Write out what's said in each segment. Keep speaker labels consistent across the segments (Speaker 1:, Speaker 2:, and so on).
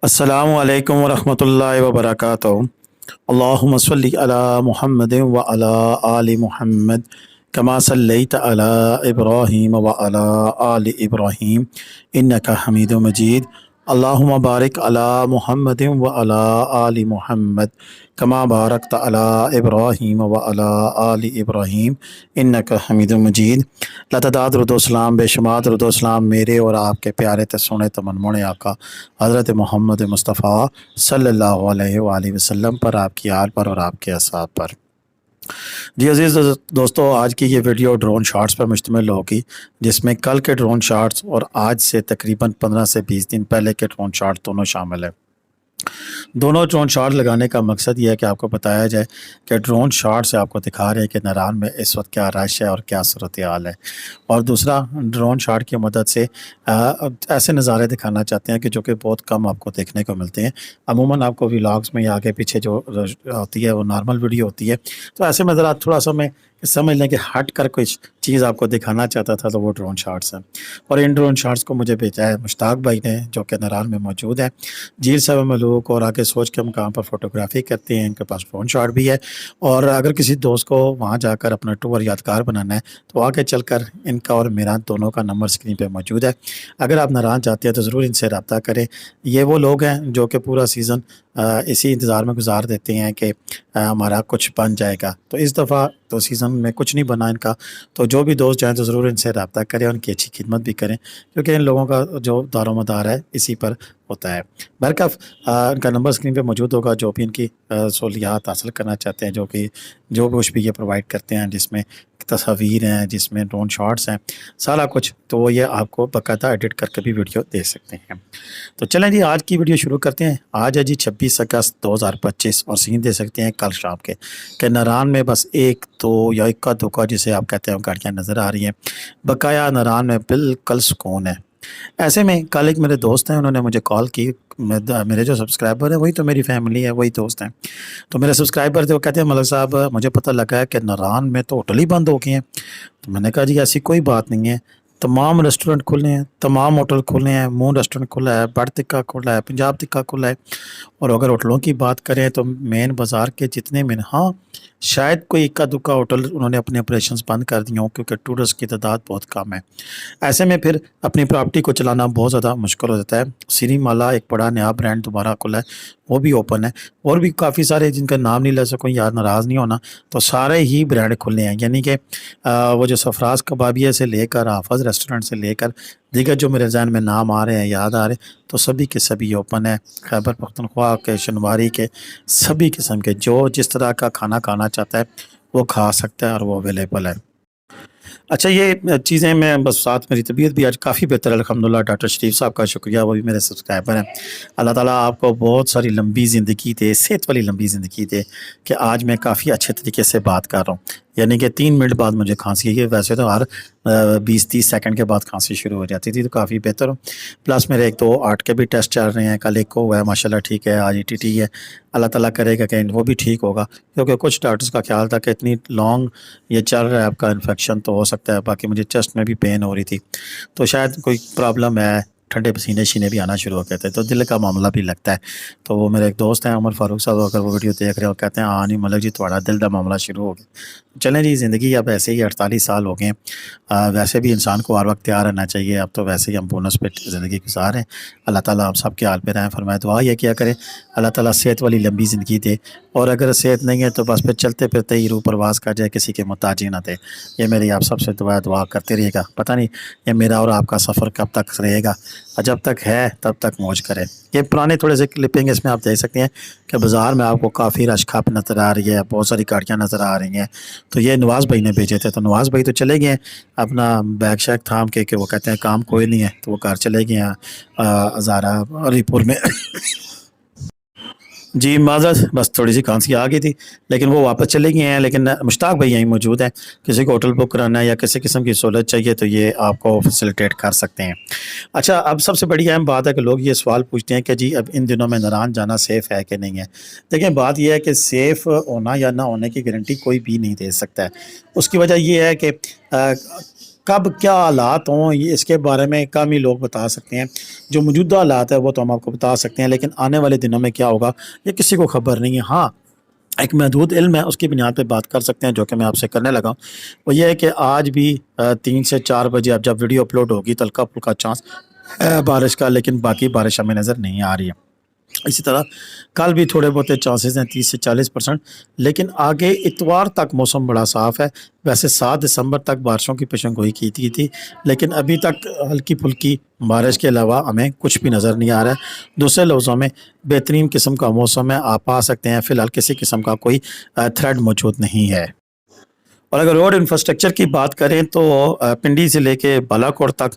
Speaker 1: अस्सलामु अलैकुम वरहमतुल्लाहि वबरकातुहू। अल्लाहुम्मा सल्लि अला मुहम्मदिन व अला आलि मुहम्मद कमा सल्लैता अला इब्राहीम व अला आलि इब्राहीम इन्नका हमीदुम मजीद। अल्लाहुम्मा बारिक अला मुहम्मदिन व अला आलि मुहम्मद कमा बारकता अला इब्राहीम व अला आलि इब्राहीम इन्नका हमीदुम मजीद। लतदाद रुदोसलाम बेशुमार रुदोसलाम मेरे और आपके प्यारे तस्सुने तमन्मुने आका हज़रत मोहम्मद मुस्तफ़ा सल्लल्लाहु अलैहि वसल्लम पर, आपकी आल पर और आपके असहाब पर। जी अजीज़ दोस्तों, आज की ये वीडियो ड्रोन शॉट्स पर मुश्तमिल होगी, जिसमें कल के ड्रोन शॉट्स और आज से तकरीबन 15 से 20 दिन पहले के ड्रोन शॉट दोनों शामिल है। दोनों ड्रोन शॉट लगाने का मकसद ये है कि आपको बताया जाए कि ड्रोन शॉट से आपको दिखा रहे हैं कि नारान में इस वक्त क्या रश है और क्या सूरत हाल है, और दूसरा ड्रोन शॉट की मदद से ऐसे नज़ारे दिखाना चाहते हैं कि जो कि बहुत कम आपको देखने को मिलते हैं। अमूमन आपको व्लॉग्स में या आगे पीछे जो होती है वो नॉर्मल वीडियो होती है, तो ऐसे में ज़रा थोड़ा सा मैं समझ लें कि हट कर कुछ चीज़ आपको दिखाना चाहता था, तो वो ड्रोन शॉट्स हैं। और इन ड्रोन शॉट्स को मुझे भेजा है मुश्ताक भाई ने, जो कि नारान में मौजूद है। झील साहब मलूक और आगे सोच के मकाम पर फ़ोटोग्राफ़ी करते हैं, इनके पास ड्रोन शॉट भी है। और अगर किसी दोस्त को वहाँ जाकर अपना टूर यादगार बनाना है तो आगे चलकर इनका और मेरा दोनों का नंबर स्क्रीन पे मौजूद है। अगर आप नारान चाहते हैं तो ज़रूर इनसे रब्ता करें। ये वो लोग हैं जो कि पूरा सीज़न इसी इंतज़ार में गुजार देते हैं कि हमारा कुछ बन जाएगा, तो इस दफ़ा तो सीज़न में कुछ नहीं बना इनका। तो जो भी दोस्त जाएँ तो ज़रूर इनसे रब्ता करें, उनकी अच्छी खिदमत भी करें, क्योंकि इन लोगों का जो दारोमदार है इसी पर होता है। बहरकफ इनका नंबर स्क्रीन पे मौजूद होगा। जो भी इनकी सहूलियात हासिल करना चाहते हैं, जो कुछ भी ये प्रोवाइड करते हैं, जिसमें तस्वीर हैं, जिसमें ड्रोन शॉट्स हैं, सारा कुछ, तो वो ये आपको बाकायदा एडिट करके भी वीडियो दे सकते हैं। तो चलें जी, आज की वीडियो शुरू करते हैं। आज है जी 26 अगस्त 2025 और सीन दे सकते हैं कल शाम के कि नारान में बस एक दो या इक्का दुक्का जिसे आप कहते हैं गाड़ियाँ नज़र आ रही हैं। बकाया नारान में बिल्कुल सुकून है। ऐसे में कल एक मेरे दोस्त हैं, उन्होंने मुझे कॉल की। मेरे जो सब्सक्राइबर है वही तो मेरी फैमिली है, वही दोस्त हैं। तो मेरे सब्सक्राइबर थे, वो कहते हैं मलक साहब मुझे पता लगा है कि नारान में तो होटल ही बंद हो गए हैं। तो मैंने कहा जी ऐसी कोई बात नहीं है, तमाम रेस्टोरेंट खुले हैं, तमाम होटल खुले हैं। मून रेस्टोरेंट खुला है, बट तिक्का खुला है, पंजाब तिक्का खुला है। और अगर होटलों की बात करें तो मेन बाज़ार के जितने में, हाँ शायद कोई इक्का दुक्का होटल उन्होंने अपने ऑपरेशंस बंद कर दिए हों, क्योंकि टूरिस्ट की तादाद बहुत कम है। ऐसे में फिर अपनी प्रॉपर्टी को चलाना बहुत ज़्यादा मुश्किल हो जाता है। सिरीमाला एक बड़ा नया ब्रांड दोबारा खुला है, वो भी ओपन है। और भी काफ़ी सारे जिनका नाम नहीं ले सकूँ, यार नाराज़ नहीं होना, तो सारे ही ब्रांड खुले हैं। यानी कि वो जो सफराज कबाबिया से लेकर हाफज़ रेस्टोरेंट से लेकर दीगर जो मेरे जहन में नाम आ रहे हैं, याद आ रहे हैं, तो सभी के सभी ओपन है। खैबर पख्तनख्वा के, शनवारी के, सभी किस्म के जो जिस तरह का खाना खाना चाहता है वो खा सकता है और वो अवेलेबल है। अच्छा, ये चीज़ें मैं बस साथ, मेरी तबीयत भी आज काफ़ी बेहतर है अल्हम्दुलिल्लाह। डॉक्टर शरीफ साहब का शुक्रिया, वो भी मेरे सब्सक्राइबर हैं। अल्लाह ताला आपको बहुत सारी लंबी ज़िंदगी दे, सेहत वाली लंबी ज़िंदगी दे, कि आज मैं काफ़ी अच्छे तरीके से बात कर रहा हूँ। यानी कि 3 मिनट बाद मुझे खांसी है। वैसे तो हर 20-30 सेकंड के बाद खांसी शुरू हो जाती थी, तो काफ़ी बेहतर हो। प्लस मेरे 1-2 आर्ट के भी टेस्ट चल रहे हैं। कल एक को हुआ है, माशाल्लाह ठीक है। आज ईटीटी है, अल्लाह ताला करेगा कि वो भी ठीक होगा, क्योंकि कुछ डॉक्टर्स का ख्याल था कि इतनी लॉन्ग ये चल रहा है आपका इन्फेक्शन, तो हो सकता है। बाकी मुझे चेस्ट में भी पेन हो रही थी, तो शायद कोई प्रॉब्लम है। ठंडे पसीने शीने भी आना शुरू हो गए थे, तो दिल का मामला भी लगता है। तो वो मेरे एक दोस्त हैं उमर फारूक साहब, अगर वो वीडियो देख रहे हो, कहते हैं हाँ नहीं मलक जी, थोड़ा दिल का मामला शुरू हो गया। चलें जी, ज़िंदगी अब ऐसे ही 48 साल हो गए हैं। वैसे भी इंसान को हर वक्त तैयार रहना चाहिए। अब तो वैसे ही हम बोनस पे ज़िंदगी गुजार हैं। अल्लाह ताला आप सब के हाल पे रहें, फरमाए दुआ ये किया करें, अल्लाह ताला सेहत वाली लंबी ज़िंदगी दे। और अगर सेहत नहीं है तो बस फिर चलते फिरते ही रूह परवास कर जाए, किसी के मोहताज ही ना दे। ये मेरी आप सबसे दुआ करते रहिएगा। पता नहीं ये मेरा और आपका सफ़र कब तक रहेगा, और जब तक है तब तक मौज करें। ये पुराने थोड़े से क्लिपिंग इसमें आप देख सकते हैं कि बाज़ार में आपको काफ़ी रश खप नज़र आ रही है, बहुत सारी गाड़ियाँ नज़र आ रही हैं। तो ये नवाज़ भाई ने भेजे थे, तो नवाज़ भाई तो चले गए हैं अपना बैग शैग थाम के, कि वो कहते हैं काम कोई नहीं है, तो वो घर चले गए हैं हज़ारा अलीपुर में। जी माज़रत, बस थोड़ी सी खांसी आ गई थी, लेकिन वो वापस चले गए हैं। लेकिन मुश्ताक भाई यहीं मौजूद हैं। किसी को होटल बुक कराना है या किसी किस्म की सहूलत चाहिए तो ये आपको फैसिलिटेट कर सकते हैं। अच्छा, अब सबसे बड़ी अहम बात है कि लोग ये सवाल पूछते हैं कि जी अब इन दिनों में नारान जाना सेफ़ है कि नहीं है। देखिए, बात यह है कि सेफ़ होना या ना होने की गारंटी कोई भी नहीं दे सकता है। उसकी वजह ये है कि کب کیا حالات ہوں یہ اس کے بارے میں کم ہی لوگ بتا سکتے ہیں. جو موجودہ حالات ہے وہ تو ہم آپ کو بتا سکتے ہیں، لیکن آنے والے دنوں میں کیا ہوگا یہ کسی کو خبر نہیں ہے. ہاں ایک محدود علم ہے، اس کی بنیاد پہ بات کر سکتے ہیں جو کہ میں آپ سے کرنے لگا ہوں. وہ یہ ہے کہ آج بھی 3 سے 4 بجے اب جب ویڈیو اپلوڈ ہوگی تو ہلکا پھلکا چانس ہے بارش کا، لیکن باقی بارش ہمیں نظر نہیں آ رہی ہے. اسی طرح کل بھی تھوڑے بہت چانسز ہیں 30 سے 40%، لیکن آگے اتوار تک موسم بڑا صاف ہے. ویسے 7 دسمبر تک بارشوں کی پیشن گوئی کی تھی، لیکن ابھی تک ہلکی پھلکی بارش کے علاوہ ہمیں کچھ بھی نظر نہیں آ رہا ہے. دوسرے لفظوں میں بہترین قسم کا موسم ہے، آپ آ سکتے ہیں. فی الحال کسی قسم کا کوئی تھریڈ موجود نہیں ہے. اور اگر روڈ انفراسٹرکچر کی بات کریں تو پنڈی سے لے کے بالا کوٹ تک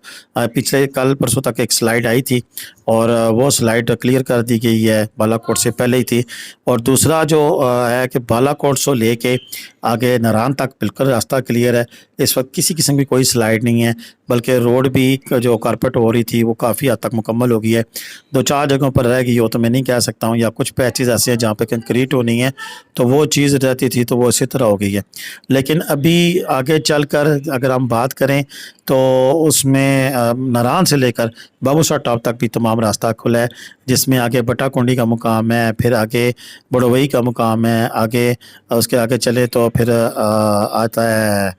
Speaker 1: پچھلے کل پرسوں تک ایک سلائیڈ آئی تھی، اور وہ سلائیڈ کلیئر کر دی گئی ہے، بالا کوٹ سے پہلے ہی تھی. اور دوسرا جو ہے کہ بالا کوٹ سے لے کے آگے ناران تک بالکل راستہ کلیئر ہے. اس وقت کسی قسم کی کوئی سلائیڈ نہیں ہے، بلکہ روڈ بھی جو کارپیٹ ہو رہی تھی وہ کافی حد تک مکمل ہو گئی ہے. 2-4 جگہوں پر رہ گئی ہو تو میں نہیں کہہ سکتا ہوں، یا کچھ پیچز ایسے ہیں جہاں پہ کنکریٹ ہونی ہے تو وہ چیز رہتی تھی تو وہ اسی طرح ہو گئی ہے. لیکن ابھی آگے چل کر اگر ہم بات کریں تو اس میں ناران سے لے کر بابو شاہ ٹاپ تک بھی تمام راستہ کھلا ہے، جس میں آگے بٹا کنڈی کا مقام ہے، پھر آگے بڑوئی کا مقام ہے، آگے اس کے آگے چلے تو پھر آتا ہے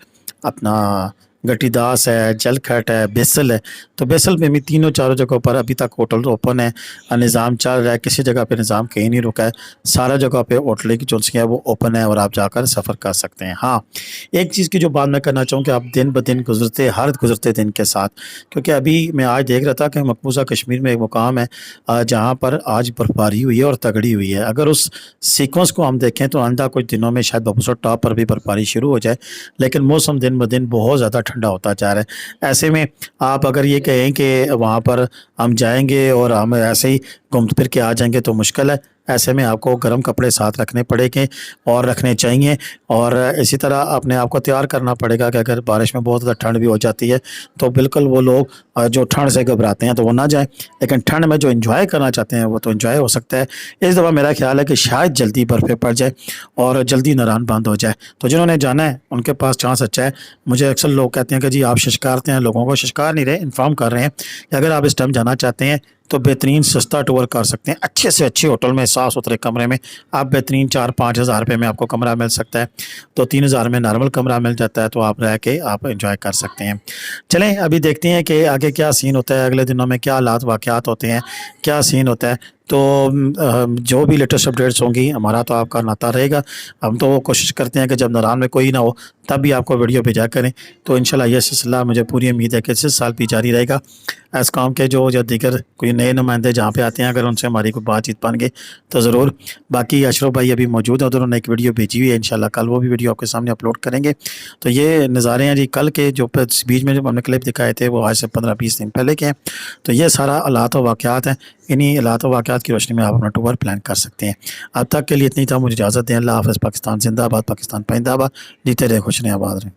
Speaker 1: اپنا گٹی داس ہے، جل کھٹ ہے، بیسل ہے. تو بیسل میں بھی تینوں چاروں جگہوں پر ابھی تک ہوٹل اوپن ہے، نظام چل رہا ہے. کسی جگہ پہ نظام کہیں نہیں رکا ہے، سارا جگہ پہ ہوٹل کی جو ہے وہ اوپن ہے اور آپ جا کر سفر کر سکتے ہیں. ہاں ایک چیز کی جو بات میں کرنا چاہوں کہ آپ دن بدن گزرتے دن کے ساتھ، کیونکہ ابھی میں آج دیکھ رہا تھا کہ مقبوضہ کشمیر میں ایک مقام ہے جہاں پر آج برفباری ہوئی ہے اور تگڑی ہوئی ہے. اگر اس سیکوینس کو ہم دیکھیں تو آئندہ کچھ دنوں میں شاید بابوسر ٹاپ پر بھی برفباری شروع ہو جائے، لیکن موسم دن بدن بہت زیادہ ٹھنڈا ہوتا جا رہا ہے. ایسے میں آپ اگر یہ کہیں کہ وہاں پر ہم جائیں گے اور ہم ایسے ہی گھوم پھر کے آ جائیں گے تو مشکل ہے. ایسے میں آپ کو گرم کپڑے ساتھ رکھنے پڑیں گے اور رکھنے چاہیے، اور اسی طرح اپنے آپ کو تیار کرنا پڑے گا کہ اگر بارش میں بہت زیادہ ٹھنڈ بھی ہو جاتی ہے تو بالکل وہ لوگ جو ٹھنڈ سے گھبراتے ہیں تو وہ نہ جائیں، لیکن ٹھنڈ میں جو انجوائے کرنا چاہتے ہیں وہ تو انجوائے ہو سکتا ہے. اس دفعہ میرا خیال ہے کہ شاید جلدی برفیں پڑ جائے اور جلدی ناران بند ہو جائے. تو جنہوں نے جانا ہے ان کے پاس چانس اچھا ہے. مجھے اکثر لوگ کہتے ہیں کہ جی آپ ششکارتے ہیں، لوگوں کو ششکار نہیں رہے، انفارم کر رہے ہیں کہ اگر آپ اس ٹائم جانا چاہتے ہیں تو بہترین سستا ٹور کر سکتے ہیں. اچھے سے اچھے ہوٹل میں صاف ستھرے کمرے میں آپ بہترین 4-5 ہزار روپے میں آپ کو کمرہ مل سکتا ہے، تو 3 ہزار میں نارمل کمرہ مل جاتا ہے، تو آپ رہ کے آپ انجوائے کر سکتے ہیں. چلیں ابھی دیکھتے ہیں کہ آگے کیا سین ہوتا ہے، اگلے دنوں میں کیا حالات واقعات ہوتے ہیں، کیا سین ہوتا ہے. تو جو بھی لیٹسٹ اپڈیٹس ہوں گی ہمارا تو آپ کا ناتا رہے گا. ہم تو وہ کوشش کرتے ہیں کہ جب ناران میں کوئی نہ ہو تب بھی آپ کو ویڈیو بھیجا کریں. تو انشاءاللہ یہ سلسلہ مجھے پوری امید ہے کہ اس سال بھی جاری رہے گا. اس کام کے جو دیگر کوئی نئے نمائندے جہاں پہ آتے ہیں اگر ان سے ہماری کوئی بات چیت بن گئی تو ضرور. باقی اشرف بھائی ابھی موجود ہیں، انہوں نے ایک ویڈیو بھیجی ہوئی ہے، انشاءاللہ کل وہ بھی ویڈیو آپ کے سامنے اپلوڈ کریں گے. تو یہ نظارے ہیں جی کل کے، جو بیچ میں جو ہم نے کلپ دکھائے تھے وہ آج سے 15-20 دن پہلے کے ہیں. تو یہ سارا حالات و واقعات ہیں، انہی حالات و واقعات کی روشنی میں آپ اپنا ٹور پلان کر سکتے ہیں. اب تک کے لیے اتنی تھا، مجھے اجازت دیں. اللہ حافظ. پاکستان زندہ باد، پاکستان پائندہ باد. جیتے رہے، خوش رہیں، آباد رہیں.